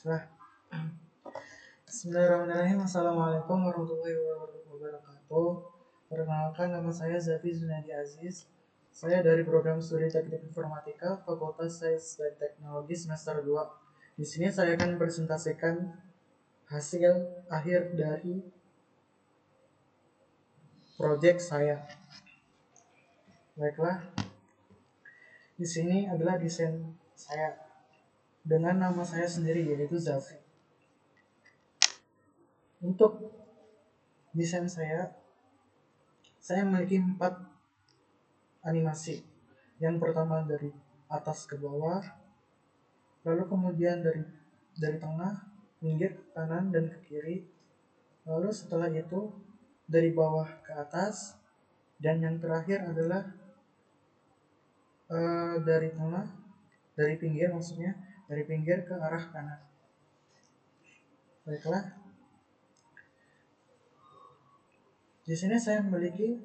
Nah, Bismillahirrahmanirrahim. Assalamualaikum warahmatullahi wabarakatuh. Perkenalkan, nama saya Zafi Zunadi Aziz. Saya dari program studi Teknik Informatika Fakultas Sains dan Teknologi semester 2. Di sini saya akan presentasikan hasil akhir dari proyek saya. Baiklah, di sini adalah desain saya dengan nama saya sendiri, yaitu Zafi. Untuk desain saya memiliki 4 animasi. Yang pertama dari atas ke bawah, lalu kemudian dari tengah, pinggir, kanan, dan ke kiri. Lalu setelah itu dari bawah ke atas, dan yang terakhir adalah dari tengah, dari pinggir maksudnya, dari pinggir ke arah kanan. Baiklah, di sini saya memiliki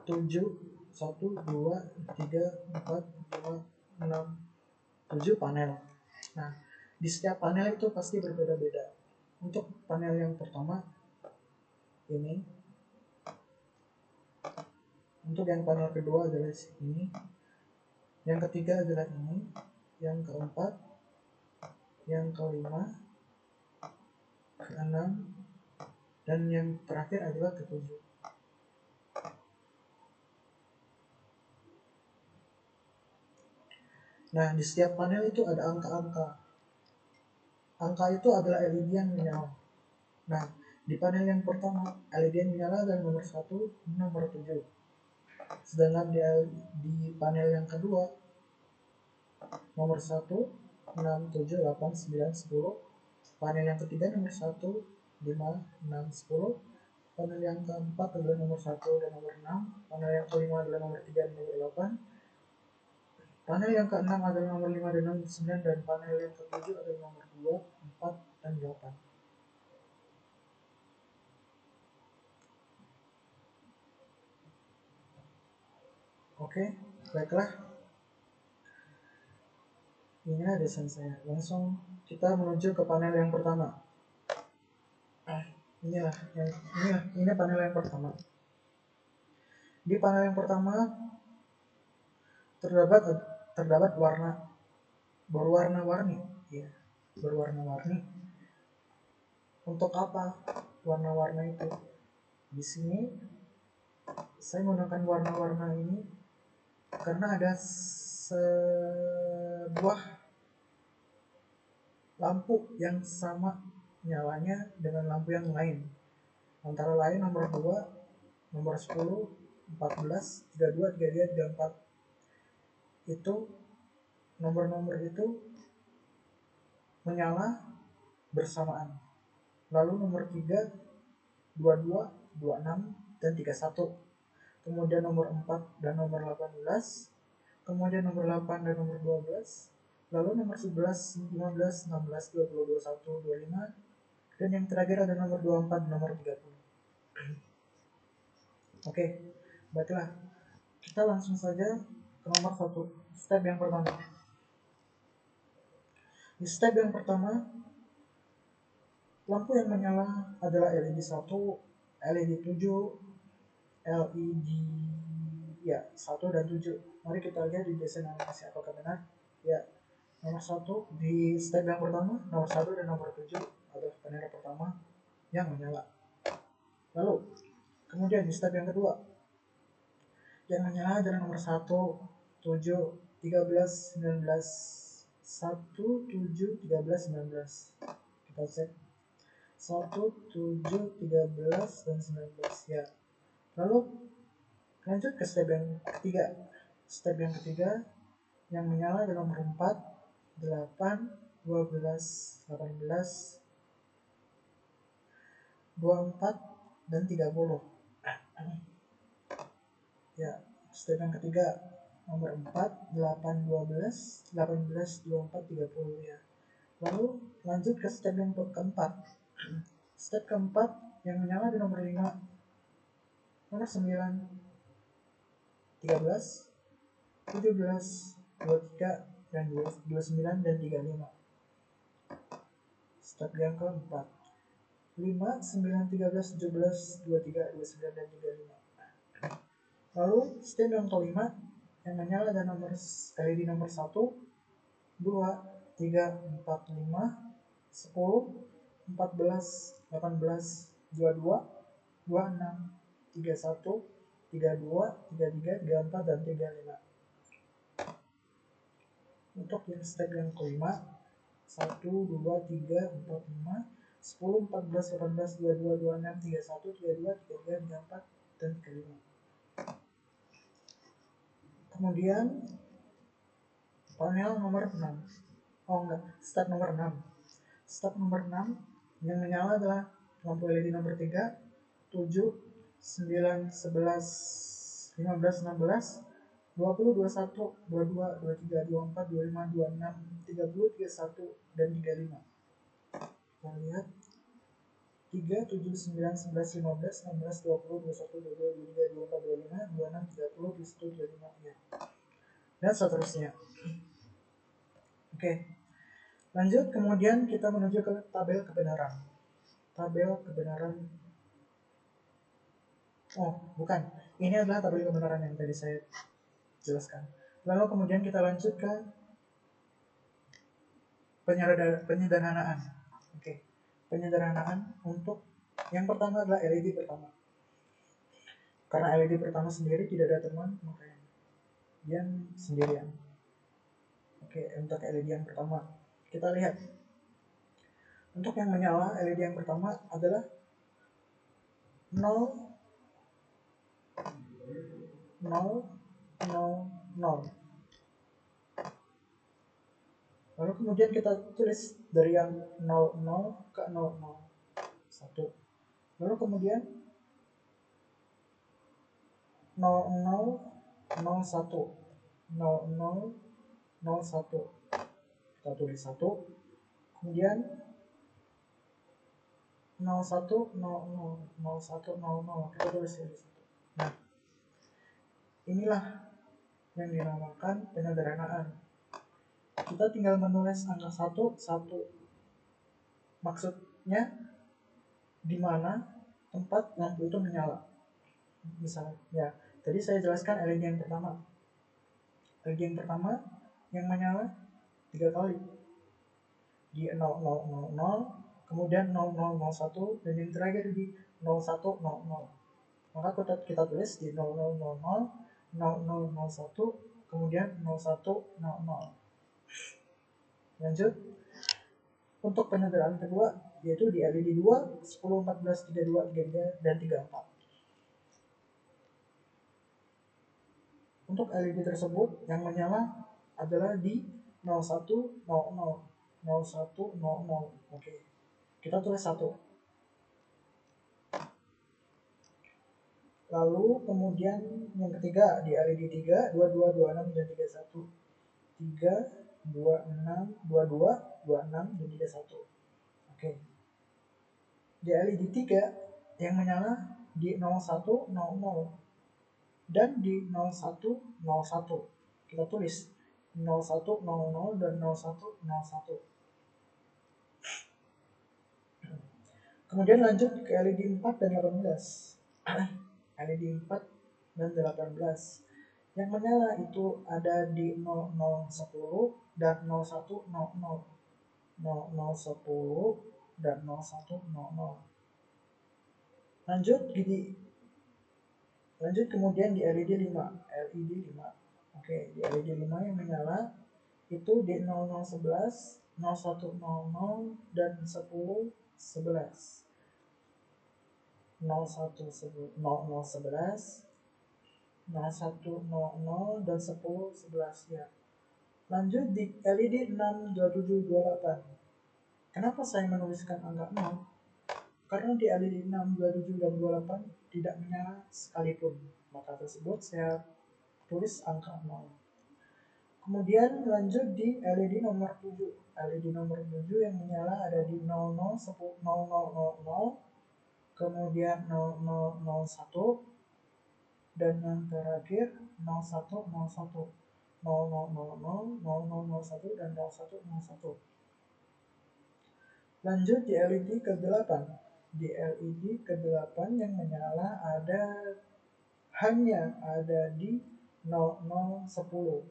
7, 1, 2, 3, 4, 5, 6, 7 panel. Nah, di setiap panel itu pasti berbeda-beda. Untuk panel yang pertama ini, untuk yang panel kedua adalah ini, yang ketiga adalah ini, yang keempat, yang kelima, keenam, dan yang terakhir adalah ketujuh. Nah, di setiap panel itu ada angka-angka. Angka itu adalah LED yang menyala. Nah, di panel yang pertama, LED yang menyala dan nomor 1, nomor 7. Sedangkan di panel yang kedua, nomor 1, 6, 7, 8, 9, 10. Panel yang ketiga nomor 1, 5, 6, 10. Panel yang keempat adalah nomor 1 dan nomor 6. Panel yang kelima adalah nomor 3 dan nomor 8. Panel yang keenam adalah nomor 5 dan nomor 9. Dan panel yang ketujuh adalah nomor 2, 4, dan 8. Oke, baiklah. Inilah desain saya. Langsung kita menuju ke panel yang pertama. Ini panel yang pertama. Di panel yang pertama terdapat warna berwarna-warni, ya, berwarna-warni. Untuk apa warna-warna itu? Di sini saya menggunakan warna-warna ini karena ada sebuah lampu yang sama nyalanya dengan lampu yang lain. Antara lain nomor 2, nomor 10, 14, 32, 33, 34. Itu nomor-nomor itu menyala bersamaan. Lalu nomor 3, 22, 26, dan 31. Kemudian nomor 4 dan nomor 18. Kemudian nomor 8 dan nomor 12. Lalu nomor 11, 15, 16, 20, 21, 25. Dan yang terakhir ada nomor 24 dan nomor 30. Oke, baiklah. Kita langsung saja ke nomor 1, step yang pertama. Di step yang pertama, lampu yang menyala adalah LED 1, LED 7, LED 1 dan 7. Mari kita lihat di desain animasi apakah benar. Ya, nomor 1 di step yang pertama, nomor 1 dan nomor 7 adalah panel pertama yang menyala. Lalu, kemudian di step yang kedua, yang menyala adalah nomor 1, 7, 13, 19, 1, 7, 13, 19. Kita cek 1, 7, 13, dan 19. Ya. Lalu lanjut ke step yang ketiga. Step yang ketiga yang menyala adalah nomor 4, 8, 12, 18, 24, dan 30. Ya, step yang ketiga nomor 4, 8, 12, 18, 24, 30 ya. Lalu lanjut ke step yang keempat. Step keempat yang menyala di nomor 5, nomor 9, 13, 17, 23, dan 29 dan 35. Step yang keempat, 5, 9, 13, 17, 23, 29 dan 35. Lalu step yang kelima, yang menyala ada nomor LED nomor 1, 2, 3, 4, 5, 10, 14, 18, 22, 26, 31, 32, 33, 34, dan 35. Untuk yang step yang kelima, 1, 2, 3, 4, 5, 10, 14, 18, 22, 26, 31, 32, 33, 34, dan 35. Kemudian panel nomor 6. Step nomor 6. Step nomor 6 yang menyala adalah lampu LED nomor 3, 7, 9, 11, 15, 16, 20, 21, 22, 23, 24, 25, 26, 30, 31, dan 35. Kita lihat 3, 7, 9, 11, 15, 16, 20, 21, 22, 23, 24, 25, 26, 30, 31, 35, ya. Dan seterusnya. Oke. Lanjut, kemudian kita menuju ke tabel kebenaran. Tabel kebenaran. Oh, bukan. Ini adalah tabel kebenaran yang tadi saya jelaskan. Lalu kemudian kita lanjut ke penyederhanaan. Oke. Penyederhanaan untuk yang pertama adalah LED pertama. Karena LED pertama sendiri tidak ada teman, makanya dia sendirian. Oke, untuk LED yang pertama, kita lihat. Untuk yang menyala, LED yang pertama adalah 0, 0, 0, 0. Lalu kemudian kita tulis dari yang 00 ke 00, 1. Lalu kemudian 00, 01, 00, 01. Kita tulis 1. Kemudian 01, 00, 01, 00. Kita tulis di situ. Nah, inilah yang dinamakan penyederhanaan. Kita tinggal menulis angka 1, 1. Maksudnya di mana tempat lampu itu menyala. Misalnya, ya, tadi saya jelaskan LED yang pertama. LED yang pertama yang menyala 3 kali. Di 0000, kemudian 0001, dan yang terakhir di 0100. Maka kita tulis di 0000, 0001, kemudian 0100. Lanjut. Untuk penyederhanaan kedua, yaitu di LED 2, 10, 14, 32, 33, dan 34. Untuk LED tersebut yang menyala adalah di 0100, 0100. Oke. Kita tulis 1. Lalu kemudian yang ketiga di LED 3, 22, 26, dan 31. 3, 26, 22, 26, dan 31. Oke. Di LED 3 yang menyala di 0100 dan di 0101. Kita tulis 0100 dan 0101. Kemudian lanjut ke LED 4 dan 18. LED 4 dan 18. Yang menyala itu ada di 0010 dan 0100. 0010 dan 0100. Lanjut kemudian di LED 5. LED 5. Oke, di LED 5 yang menyala itu di 0011, 0100, dan 1011. 0011, 0100, dan 1011, ya. Lanjut di LED 6, 27, 28. Kenapa saya menuliskan angka 0? Karena di LED 6, 27, dan 28 tidak menyala sekalipun. Maka tersebut saya tulis angka 0. Kemudian lanjut di LED nomor 7. LED nomor 7 yang menyala ada di 00, 10, 0000, kemudian 0001, dan yang terakhir 0101. 00000001 dan 0101. Lanjut di LED ke-8. Di LED ke-8 yang menyala hanya ada di 0010.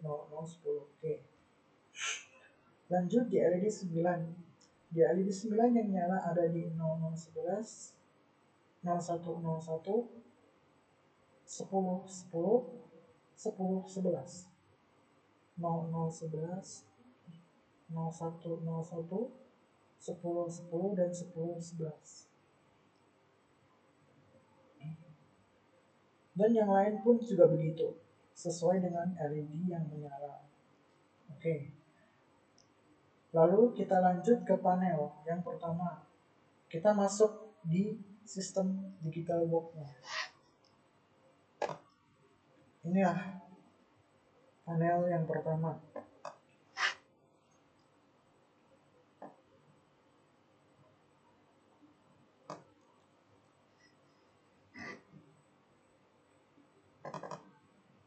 Oke. Lanjut di LED 9. Di LED 9 yang nyala ada di 0011, 0101, 1010, 1011, 0011, 0101, 1010 dan 1011. Dan yang lain pun juga begitu, sesuai dengan LED yang menyala. Oke. Lalu kita lanjut ke panel yang pertama. Kita masuk di sistem digital box-nya. Inilah panel yang pertama.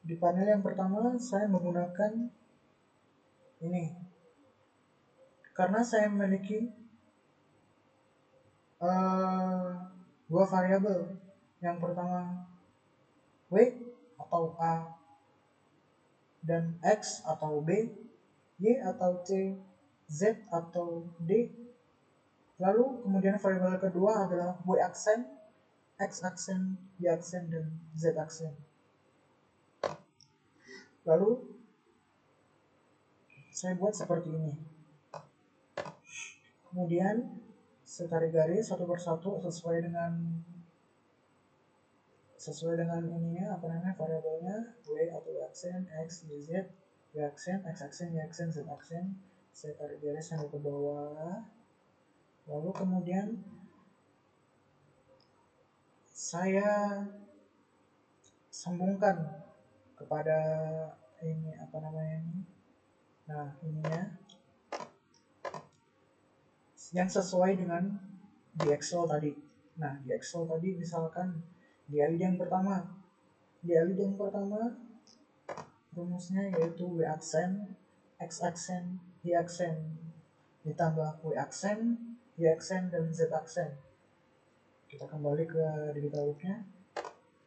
Di panel yang pertama saya menggunakan ini karena saya memiliki dua variabel. Yang pertama W atau A dan X atau B, Y atau C, Z atau D. Lalu kemudian variabel kedua adalah W aksen, X aksen, Y aksen, dan Z aksen. Lalu saya buat seperti ini. Kemudian saya tarik garis satu persatu sesuai dengan ininya, variabelnya W atau Y aksen, X, Y, Z, Y aksen, X aksen, Y aksen, Z aksen. Saya tarik garis sampai ke bawah. Lalu kemudian saya sambungkan kepada ini nah ininya yang sesuai dengan di Excel tadi. Nah di Excel tadi misalkan di LED yang pertama rumusnya yaitu W aksen, X aksen, Y aksen ditambah W aksen, Y aksen, dan Z aksen. Kita kembali ke digital box-nya.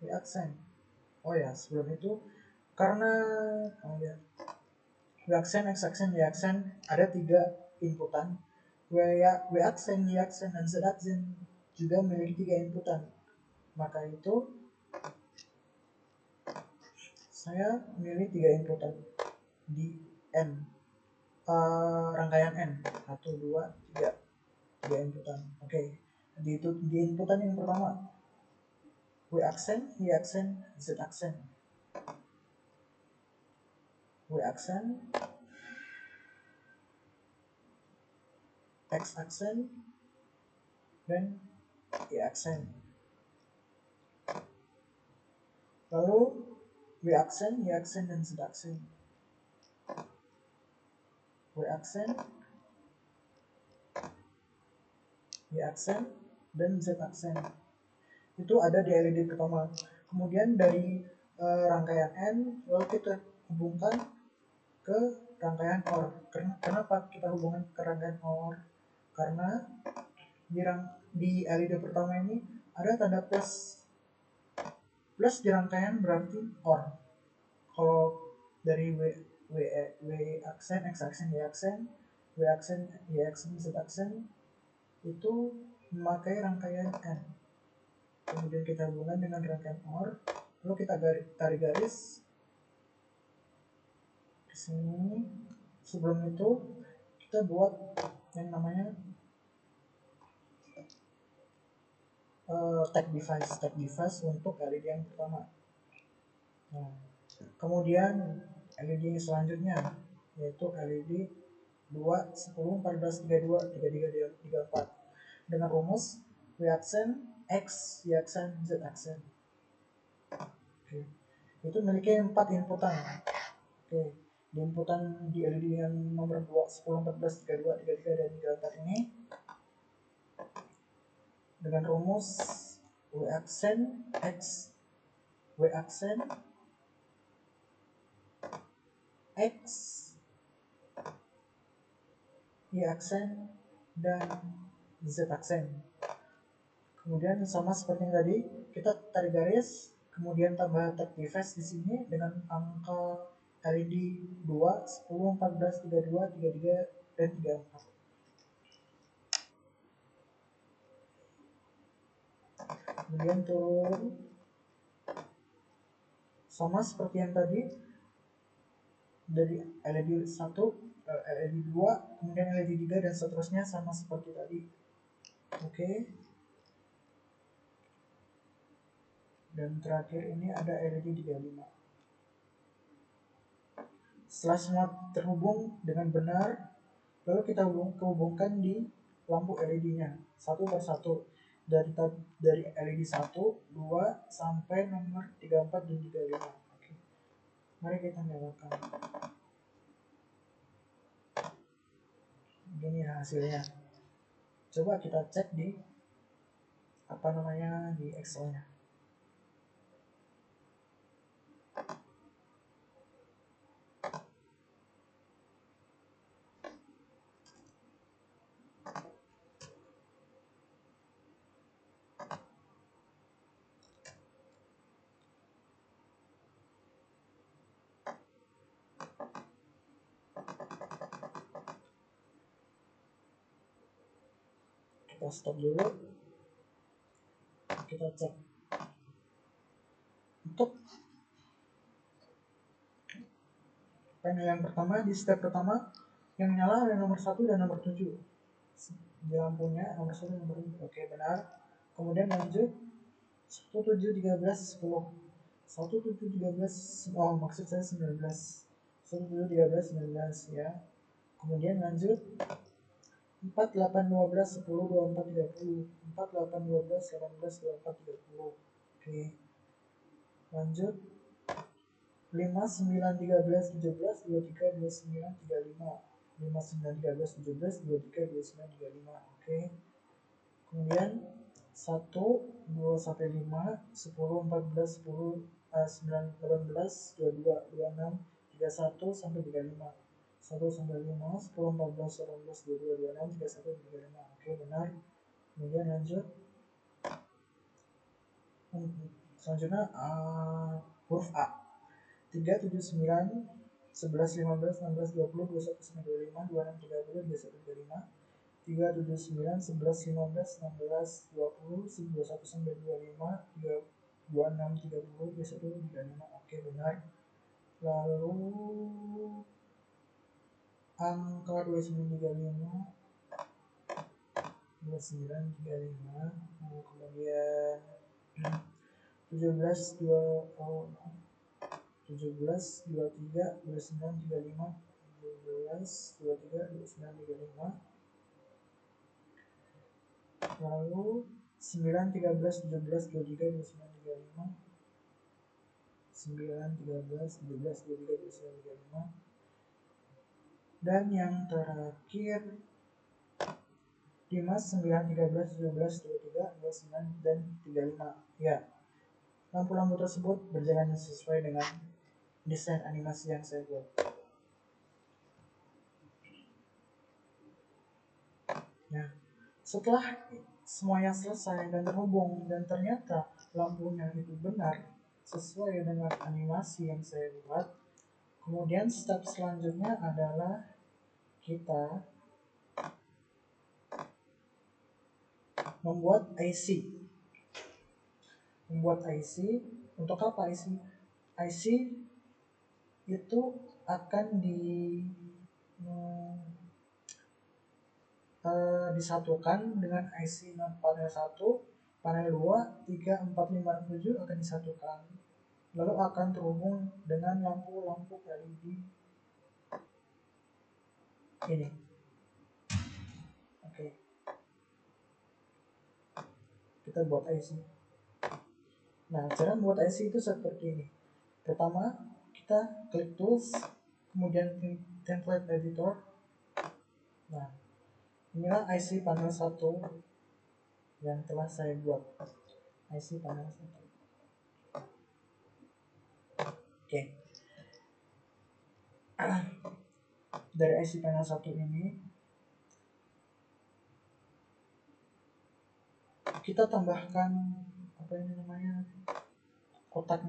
W aksen. Oh ya, sebelum itu karena W aksen, X aksen, Y aksen ada 3 inputan. W aksen, Y aksen, dan Z aksen juga memiliki 3 inputan. Maka itu saya memilih 3 inputan di N. Rangkaian N 1, 2, 3 inputan. Oke. Di inputan yang pertama W aksen, Y aksen, Z aksen. W aksen, X aksen, dan Y aksen. Lalu W aksen, Y aksen, dan Z aksen. W aksen, Y aksen, dan Z aksen. Itu ada di LED pertama. Kemudian dari rangkaian N lalu kita hubungkan ke rangkaian OR. Kenapa kita hubungkan ke rangkaian OR? Karena di LED pertama ini ada tanda plus. Plus di rangkaian berarti OR. Kalau dari W aksen, X aksen, Y aksen, W aksen, Y aksen, Z aksen itu memakai rangkaian N. Kemudian kita hubungkan dengan rangkaian OR, lalu kita tarik garis ke sini. Sebelum itu kita buat yang namanya tag device untuk LED yang pertama. Nah, kemudian LED selanjutnya yaitu LED 2, 10, 14, 32, 33, 34 dengan rumus W aksen, X, Y aksen, Z aksen. Oke. Itu memiliki 4 inputan. Oke. Di inputan di LED yang nomor 2, 10, 14, 32, 33, dan 34 ini dengan rumus W aksen, X, W aksen, X, Y aksen, dan Z aksen. Kemudian sama seperti yang tadi, kita tarik garis, kemudian tambah tag device di sini dengan angka LED 2, 10, 14, 32, 33, dan 34. Kemudian turun sama seperti yang tadi, dari LED 1, LED 2, kemudian LED 3, dan seterusnya sama seperti tadi. Oke. Dan terakhir ini ada LED 35. Setelah semua terhubung dengan benar, lalu kita hubungkan di lampu LED-nya satu persatu dari LED 1, 2 sampai nomor 34 dan 35. Oke. Mari kita nyalakan. Begini hasilnya. Coba kita cek di di Excel-nya. Kita stop dulu. Kita cek. Untuk panel yang pertama, di step pertama yang nyala ada nomor 1 dan nomor 7 di lampunya, nomor 1 dan nomor 7. Oke, benar. Kemudian lanjut 17, 13, 10. 17, 13, oh maksud saya 19. 17, 13, 19 ya. Kemudian lanjut 4, 8, 12, 10, 24, 30. 4, 8, 12, 18, 24, 30. Oke. Lanjut 5, 9, 13, 17, 23, 29, 35. 5, 9, 13, 17, 23, 29, 35. Oke. Kemudian 1, 2 sampai 5, 10, 14, 10, 9, 18, 22, 26, 31 sampai 35. 1 sampai 5, 10, 14, 18, 22, 26, 31, 35. Oke, benar. Kemudian lanjut. Selanjutnya huruf A. 3, 7, 9, 11, 15, 16, 20, 21, 25, 26, 30, 21, 35. 3, 7, 9, 11, 15, 16, 20, 21 sampai 25, 26, 30, 21, 35. Oke, benar. Lalu angka 29, 35, 29, 35, kemudian 17, 17, 23, 29, 35, 17, 23, 29, 35. Lalu 9, 13, 17, 23, 29, 35. 9, 13, 17, 23, 29, 35. Dan yang terakhir 5, 9, 13, 17, 23, 29, dan 35. Ya, lampu-lampu tersebut berjalan sesuai dengan desain animasi yang saya buat. Nah, setelah semuanya selesai dan terhubung dan ternyata lampunya itu benar sesuai dengan animasi yang saya buat, kemudian step selanjutnya adalah kita membuat IC. Membuat IC, untuk apa IC? IC itu akan disatukan dengan IC panel 1, panel 2, 3, 4, 5, 7 akan disatukan. Lalu akan terhubung dengan lampu-lampu LED ini. Oke. Kita buat IC. Nah, cara membuat IC itu seperti ini. Pertama, kita klik tools, kemudian template editor. Nah, inilah IC panel 1 yang telah saya buat. IC panel 1. Oke. dari IC panel 1 ini kita tambahkan apa ini namanya, kotak.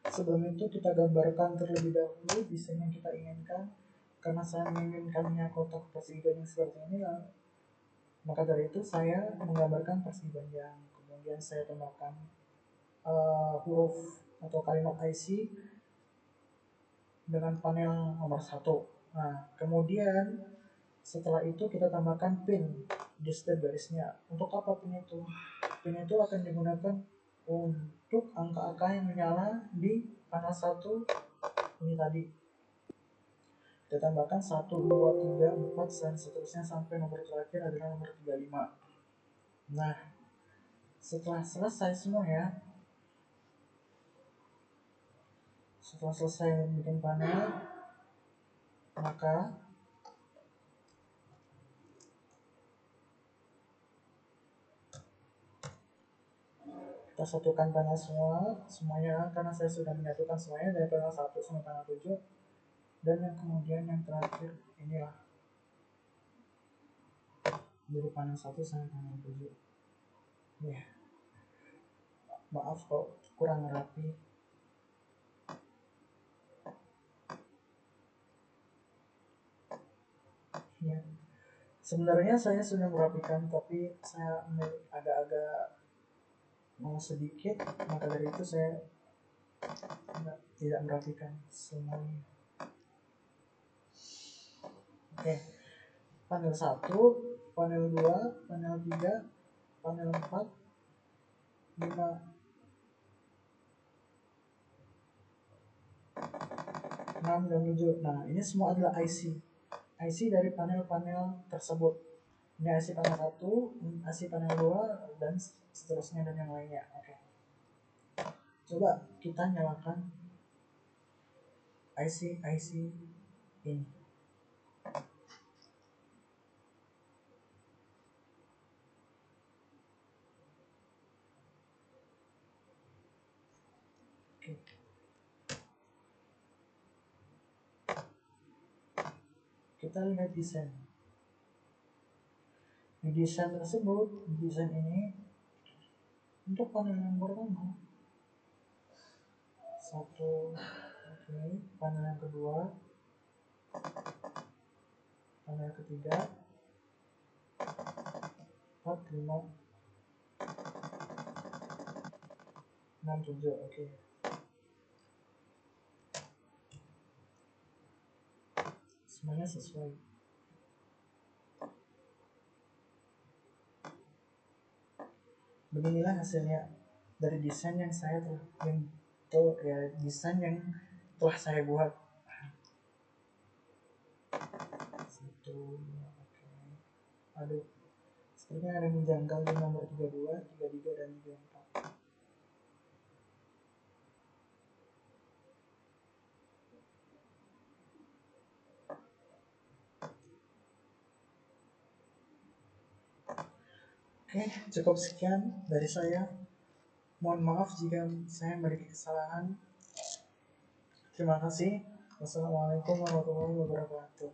Sebelum itu kita gambarkan terlebih dahulu desain yang kita inginkan. Karena saya menginginkannya kotak persegi seperti ini, maka dari itu saya menggambarkan persegi panjang. Kemudian saya tambahkan huruf atau kalimat IC dengan panel nomor 1. Nah, kemudian setelah itu kita tambahkan pin di setiap garisnya. Untuk apa pin itu? Pin itu akan digunakan untuk angka-angka yang menyala di panel 1 ini tadi. Kita tambahkan 1, 2, 3, 4, dan seterusnya sampai nomor terakhir adalah nomor 35. Nah, setelah selesai semua ya, setelah selesai bikin panel, maka kita satukan panel semuanya, karena saya sudah menyatukan semuanya dari panel 1 sampai panel 7. Dan yang kemudian yang terakhir inilah dari panel 1 sampai panel 7. Ya, maaf kalau kurang rapi. Ya, sebenarnya saya sudah merapikan, tapi saya agak-agak mau sedikit, maka dari itu saya tidak merapikan semuanya. Oke, panel 1, panel 2, panel 3, panel 4, 5, 6, dan 7. Nah, ini semua adalah IC dari panel-panel tersebut. Ini IC panel 1, IC panel 2, dan seterusnya dan yang lainnya. Oke. Coba kita nyalakan IC ini. Oke. Kita lihat desain. Di desain tersebut, desain ini untuk panel yang pertama 1, oke, panel yang kedua, panel ketiga, 4, 5, 6, 7, oke. Semuanya sesuai. Beginilah hasilnya dari desain yang desain yang telah saya buat. 1, oke. Aduh, sepertinya ada yang menjanggal di nomor 32, 33, dan 34. Oke, cukup sekian dari saya. Mohon maaf jika saya memiliki kesalahan. Terima kasih. Wassalamualaikum warahmatullahi wabarakatuh.